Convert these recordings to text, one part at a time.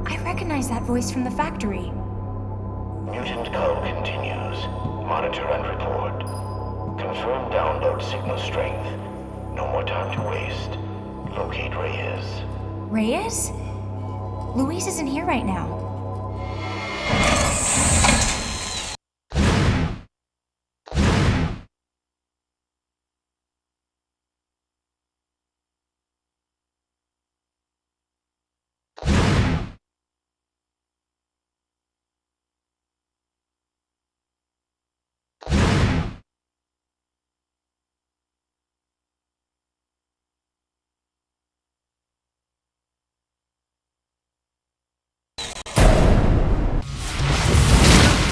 I recognize that voice from the factory. Mutant code continues. Monitor and report. Confirm download signal strength. No more time to waste. Locate Reyes. Reyes? Luis isn't here right now.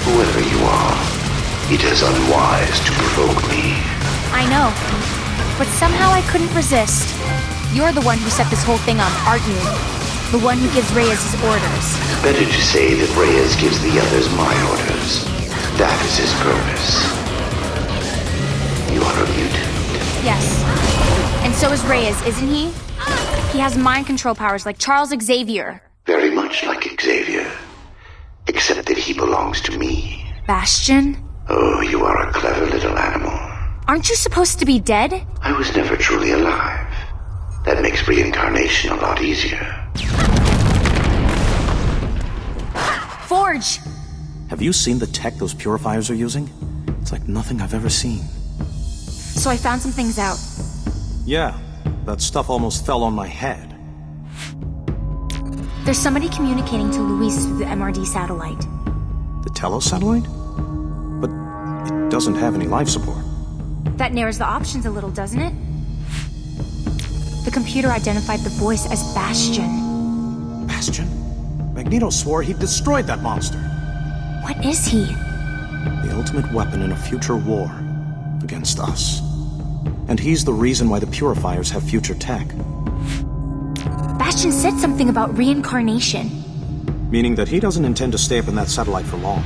Whoever you are, it is unwise to provoke me. I know, but somehow I couldn't resist. You're the one who set this whole thing up, aren't you? The one who gives Reyes his orders. Better to say that Reyes gives the others my orders. That is his purpose. You are a mutant. Yes. And so is Reyes, isn't he? He has mind control powers like Charles Xavier. Very much like Xavier. Except that he belongs to me. Bastion? Oh, you are a clever little animal. Aren't you supposed to be dead? I was never truly alive. That makes reincarnation a lot easier. Forge! Have you seen the tech those purifiers are using? It's like nothing I've ever seen. So I found some things out. Yeah, that stuff almost fell on my head. There's somebody communicating to Luis through the MRD satellite. The Telos satellite? But it doesn't have any life support. That narrows the options a little, doesn't it? The computer identified the voice as Bastion. Bastion? Magneto swore he destroyed that monster. What is he? The ultimate weapon in a future war against us. And he's the reason why the purifiers have future tech. Bastion said something about reincarnation. Meaning that he doesn't intend to stay up in that satellite for long.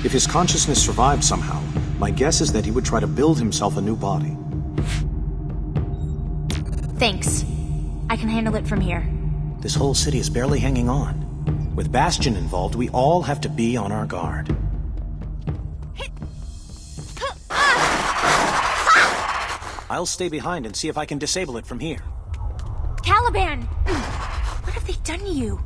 If his consciousness survived somehow, my guess is that he would try to build himself a new body. Thanks. I can handle it from here. This whole city is barely hanging on. With Bastion involved, we all have to be on our guard. I'll stay behind and see if I can disable it from here. Caliban! What have they done to you?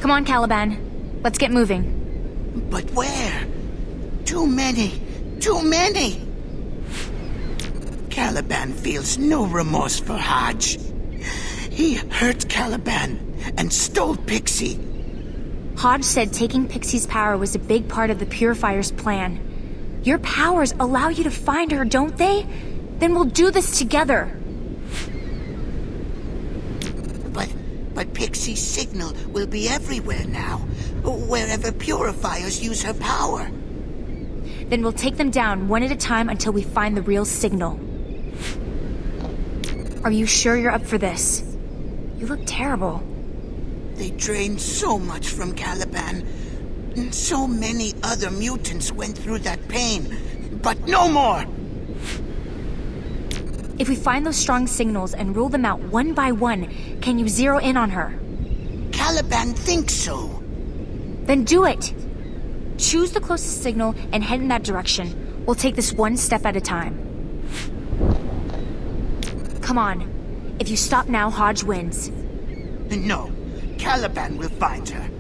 Come on, Caliban. Let's get moving. But where? Too many. Too many! Caliban feels no remorse for Hodge. He hurt Caliban and stole Pixie. Hodge said taking Pixie's power was a big part of the Purifier's plan. Your powers allow you to find her, don't they? Then we'll do this together. But Pixie's signal will be everywhere now, wherever Purifiers use her power. Then we'll take them down one at a time until we find the real signal. Are you sure you're up for this? You look terrible. They drained so much from Caliban. And so many other mutants went through that pain. But no more! If we find those strong signals and rule them out one by one, can you zero in on her? Caliban thinks so. Then do it! Choose the closest signal and head in that direction. We'll take this one step at a time. Come on. If you stop now, Hodge wins. No, Caliban will find her.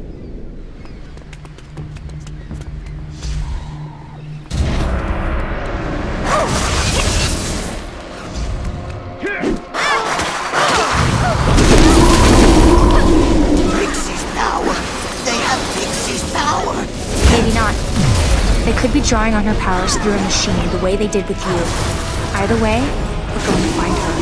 drawing on her powers through a machine the way they did with you. Either way, we're going to find her.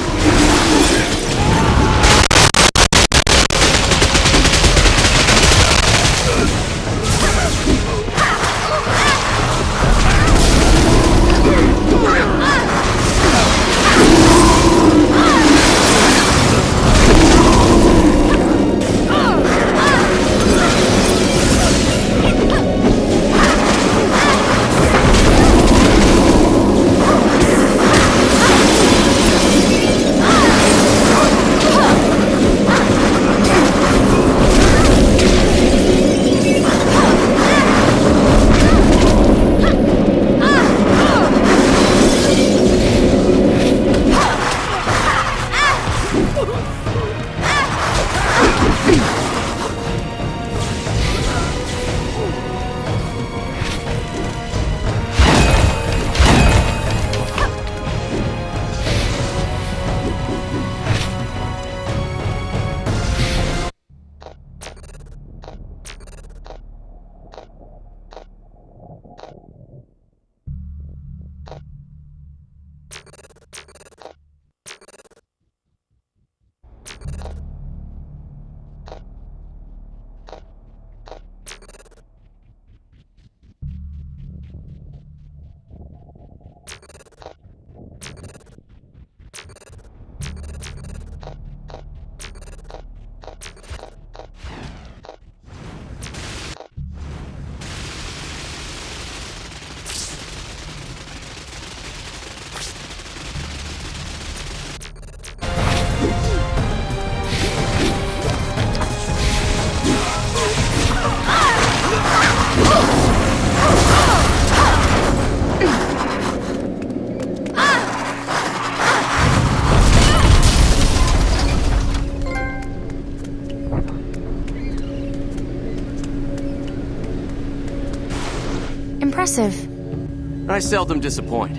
Impressive. I seldom disappoint.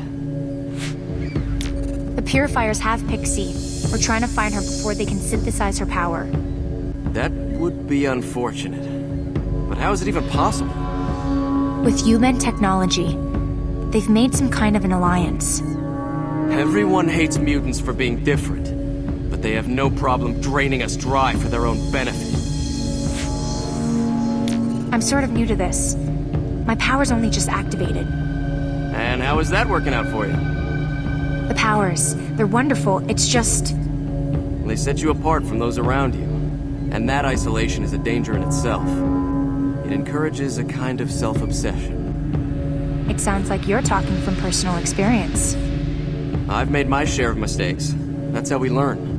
The Purifiers have Pixie. We're trying to find her before they can synthesize her power. That would be unfortunate. But how is it even possible? With human technology, they've made some kind of an alliance. Everyone hates mutants for being different, but they have no problem draining us dry for their own benefit. I'm sort of new to this. My power's only just activated. And how is that working out for you? The powers, they're wonderful, it's just... They set you apart from those around you, and that isolation is a danger in itself. It encourages a kind of self-obsession. It sounds like you're talking from personal experience. I've made my share of mistakes. That's how we learn.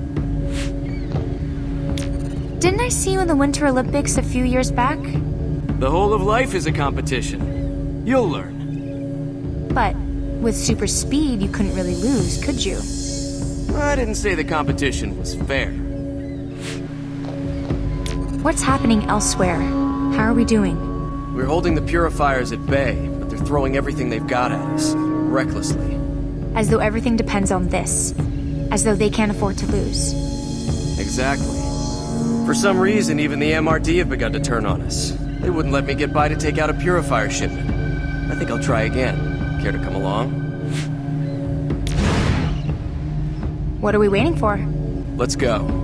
Didn't I see you in the Winter Olympics a few years back? The whole of life is a competition. You'll learn. But with super speed, you couldn't really lose, could you? I didn't say the competition was fair. What's happening elsewhere? How are we doing? We're holding the Purifiers at bay, but they're throwing everything they've got at us, recklessly. As though everything depends on this. As though they can't afford to lose. Exactly. For some reason, even the MRD have begun to turn on us. They wouldn't let me get by to take out a Purifier shipment. I think I'll try again. Care to come along? What are we waiting for? Let's go.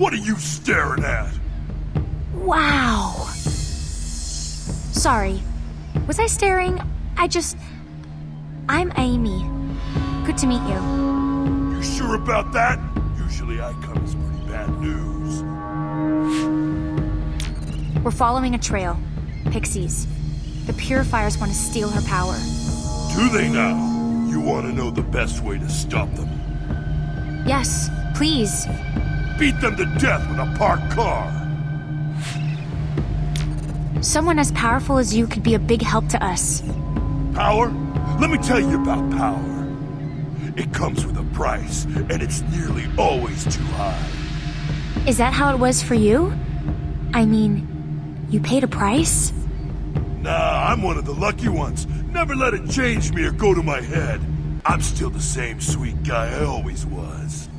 What are you staring at? Wow. Sorry. Was I staring? I'm Amy. Good to meet you. You sure about that? Usually I come as pretty bad news. We're following a trail. Pixies. The Purifiers want to steal her power. Do they now? You want to know the best way to stop them? Yes, please. Beat them to death with a parked car! Someone as powerful as you could be a big help to us. Power? Let me tell you about power. It comes with a price, and it's nearly always too high. Is that how it was for you? I mean, you paid a price? Nah, I'm one of the lucky ones. Never let it change me or go to my head. I'm still the same sweet guy I always was.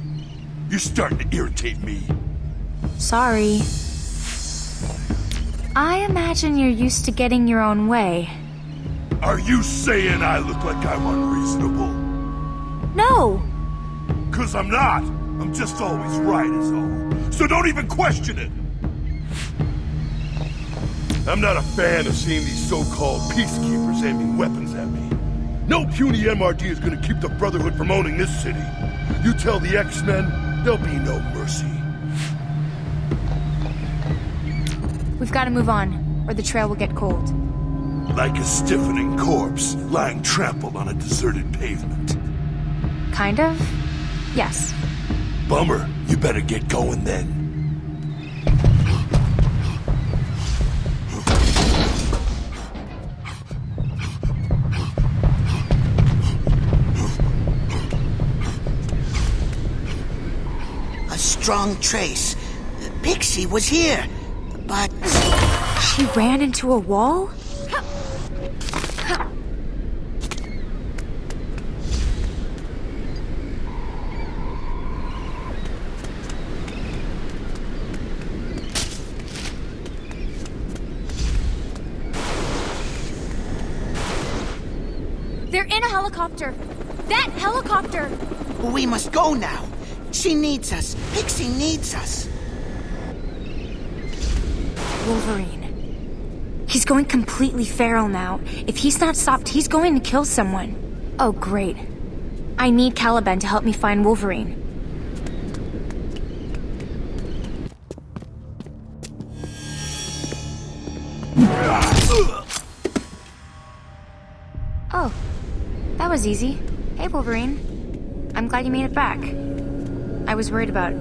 You're starting to irritate me. Sorry. I imagine you're used to getting your own way. Are you saying I look like I'm unreasonable? No! 'Cause I'm not. I'm just always right is all. So don't even question it! I'm not a fan of seeing these so-called peacekeepers aiming weapons at me. No puny MRD is gonna keep the Brotherhood from owning this city. You tell the X-Men, there'll be no mercy. We've got to move on, or the trail will get cold. Like a stiffening corpse lying trampled on a deserted pavement. Kind of? Yes. Bummer. You better get going then. A strong trace. Pixie was here, but... She ran into a wall? They're in a helicopter! That helicopter! We must go now. She needs us. Pixie needs us. Wolverine. He's going completely feral now. If he's not stopped, he's going to kill someone. Oh, great. I need Caliban to help me find Wolverine. Oh, that was easy. Hey, Wolverine. I'm glad you made it back. I was worried about